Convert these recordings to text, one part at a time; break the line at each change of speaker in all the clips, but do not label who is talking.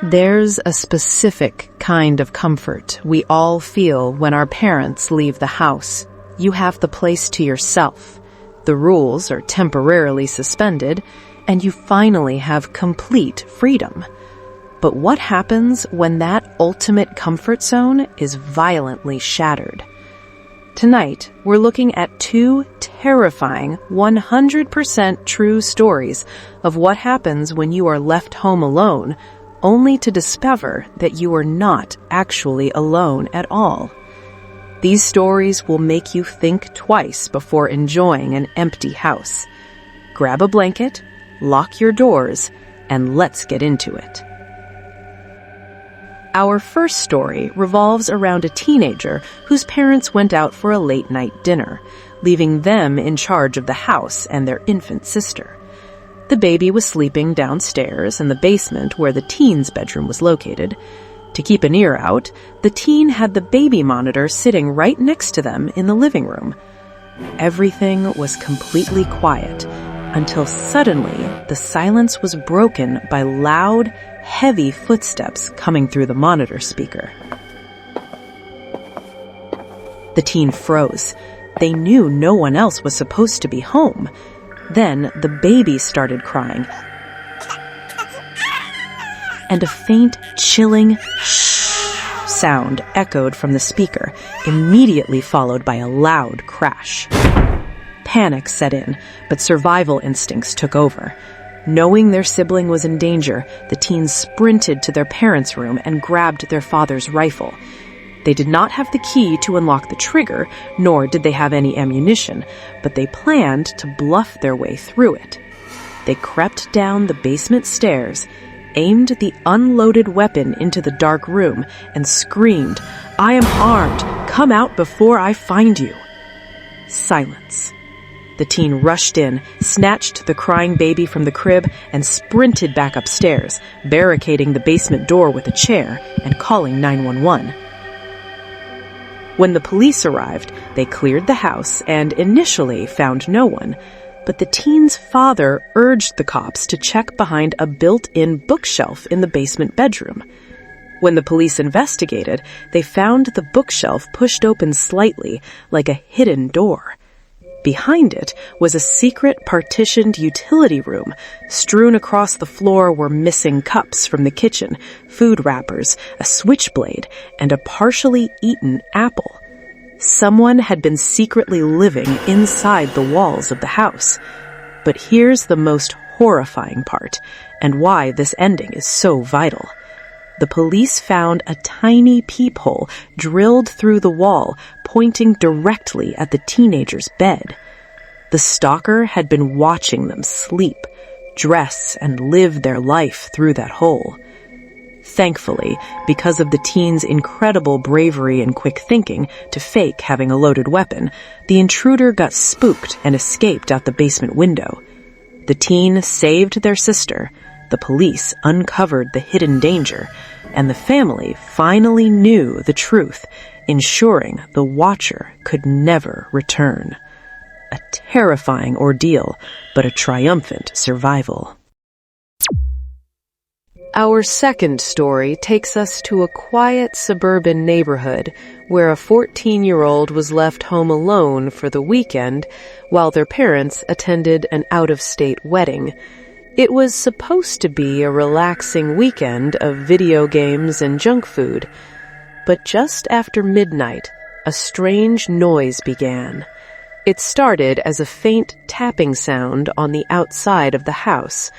There's a specific kind of comfort we all feel when our parents leave the house. You have the place to yourself. The rules are temporarily suspended, and you finally have complete freedom. But what happens when that ultimate comfort zone is violently shattered? Tonight, we're looking at two terrifying, 100% true stories of what happens when you are left home alone, only to discover that you are not actually alone at all. These stories will make you think twice before enjoying an empty house. Grab a blanket, lock your doors, and let's get into it. Our first story revolves around a teenager whose parents went out for a late-night dinner, leaving them in charge of the house and their infant sister. The baby was sleeping downstairs in the basement where the teen's bedroom was located. To keep an ear out, the teen had the baby monitor sitting right next to them in the living room. Everything was completely quiet until suddenly the silence was broken by loud, heavy footsteps coming through the monitor speaker. The teen froze. They knew no one else was supposed to be home. Then the baby started crying, and a faint, chilling shh sound echoed from the speaker, immediately followed by a loud crash. Panic set in, but survival instincts took over. Knowing their sibling was in danger, the teens sprinted to their parents' room and grabbed their father's rifle. They did not have the key to unlock the trigger, nor did they have any ammunition, but they planned to bluff their way through it. They crept down the basement stairs, aimed the unloaded weapon into the dark room, and screamed, "I am armed! Come out before I find you!" Silence. The teen rushed in, snatched the crying baby from the crib, and sprinted back upstairs, barricading the basement door with a chair and calling 911. When the police arrived, they cleared the house and initially found no one, but the teen's father urged the cops to check behind a built-in bookshelf in the basement bedroom. When the police investigated, they found the bookshelf pushed open slightly, like a hidden door. Behind it was a secret partitioned utility room. Strewn across the floor were missing cups from the kitchen, food wrappers, a switchblade, and a partially eaten apple. Someone had been secretly living inside the walls of the house. But here's the most horrifying part, and why this ending is so vital. The police found a tiny peephole drilled through the wall, pointing directly at the teenager's bed. The stalker had been watching them sleep, dress, and live their life through that hole. Thankfully, because of the teen's incredible bravery and quick thinking to fake having a loaded weapon, the intruder got spooked and escaped out the basement window. The teen saved their sister, the police uncovered the hidden danger, and the family finally knew the truth, ensuring the watcher could never return. A terrifying ordeal, but a triumphant survival. Our second story takes us to a quiet suburban neighborhood where a 14-year-old was left home alone for the weekend while their parents attended an out-of-state wedding. It was supposed to be a relaxing weekend of video games and junk food, but just after midnight, a strange noise began. It started as a faint tapping sound on the outside of the house.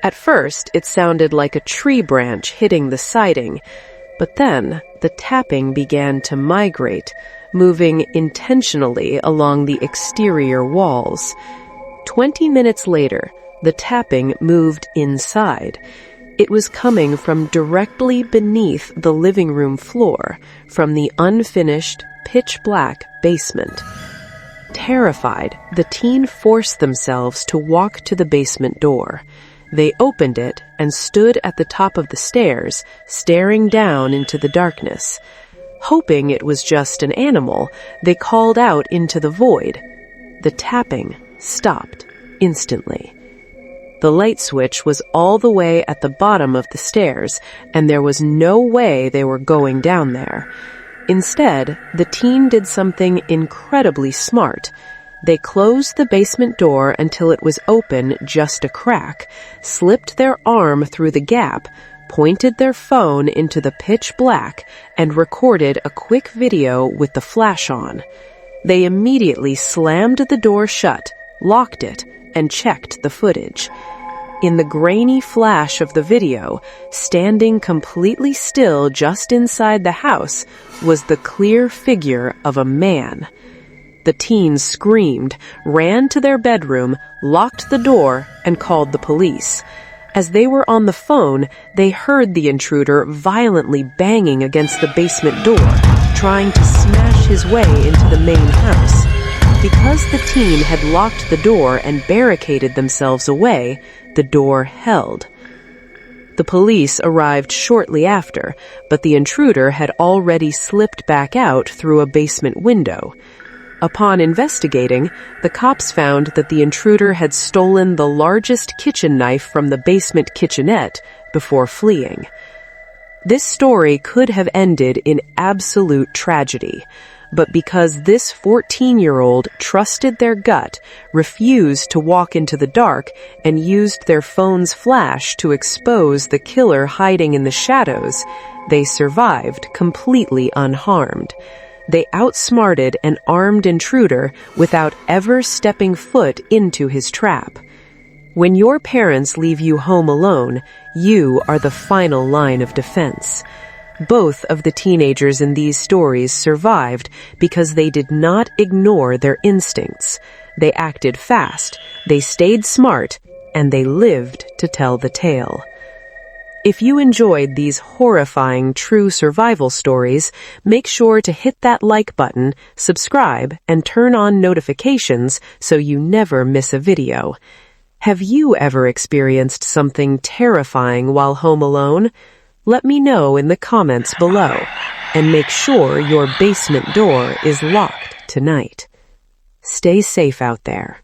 At first, it sounded like a tree branch hitting the siding, but then the tapping began to migrate, moving intentionally along the exterior walls. 20 minutes later, the tapping moved inside. It was coming from directly beneath the living room floor, from the unfinished, pitch-black basement. Terrified, the teen forced themselves to walk to the basement door. They opened it and stood at the top of the stairs, staring down into the darkness. Hoping it was just an animal, they called out into the void. The tapping stopped. instantly. The light switch was all the way at the bottom of the stairs, and there was no way they were going down there. Instead, the teen did something incredibly smart. They closed the basement door until it was open just a crack, slipped their arm through the gap, pointed their phone into the pitch black, and recorded a quick video with the flash on. They immediately slammed the door shut, locked it, and checked the footage. In the grainy flash of the video, standing completely still just inside the house, was the clear figure of a man. The teens screamed, ran to their bedroom, locked the door, and called the police. As they were on the phone, they heard the intruder violently banging against the basement door, trying to smash his way into the main house. Because the teen had locked the door and barricaded themselves away, the door held. The police arrived shortly after, but the intruder had already slipped back out through a basement window. Upon investigating, the cops found that the intruder had stolen the largest kitchen knife from the basement kitchenette before fleeing. This story could have ended in absolute tragedy, but because this 14-year-old trusted their gut, refused to walk into the dark, and used their phone's flash to expose the killer hiding in the shadows, they survived completely unharmed. They outsmarted an armed intruder without ever stepping foot into his trap. When your parents leave you home alone, you are the final line of defense. Both of the teenagers in these stories survived because they did not ignore their instincts. They acted fast, they stayed smart, and they lived to tell the tale. If you enjoyed these horrifying true survival stories, make sure to hit that like button, subscribe, and turn on notifications so you never miss a video. Have you ever experienced something terrifying while home alone? Let me know in the comments below, and make sure your basement door is locked tonight. Stay safe out there.